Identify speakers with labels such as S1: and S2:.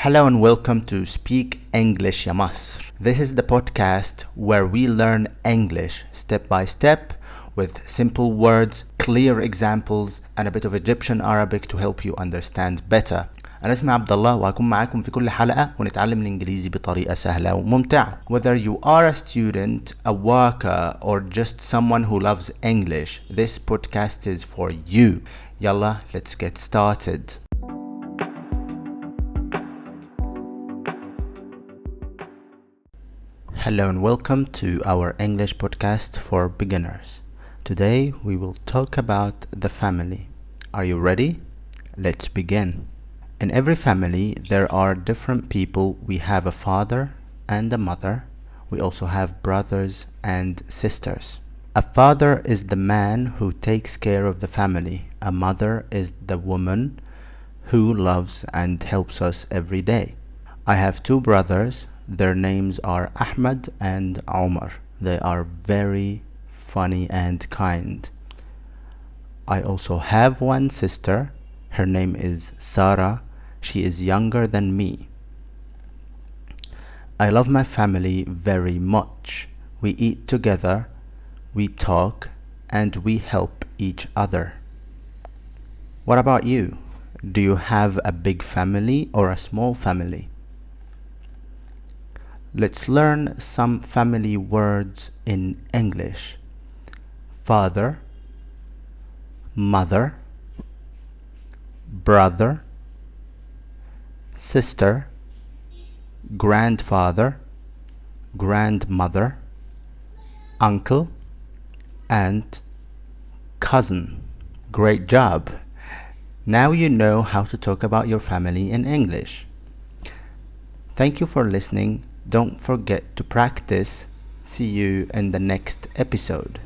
S1: Hello and welcome to Speak English Ya Masr. This is the podcast where we learn English step by step with simple words, clear examples and a bit of Egyptian Arabic to help you understand better. أنا اسمي عبد الله وهكون معاكم في كل حلقة ونتعلم الإنجليزي بطريقة سهلة وممتعة. Whether you are a student, a worker or just someone who loves English, this podcast is for you. Yalla, let's get started. Hello and welcome to our English podcast for beginners. Today we will talk about the family. Are you ready? Let's begin. In every family there are different people. We have a father and a mother. We also have brothers and sisters. A father is the man who takes care of the family. A mother is the woman who loves and helps us every day. I have two brothers. Their names are Ahmed and Omar. They are very funny and kind. I also have one sister. Her name is Sarah. She is younger than me. I love my family very much. We eat together, we talk, and we help each other. What about you? Do you have a big family or a small family? Let's learn some family words in English. Father, mother, brother, sister, grandfather, grandmother, uncle, and cousin. Great job! Now you know how to talk about your family in English. Thank you for listening. Don't forget to practice. See you in the next episode.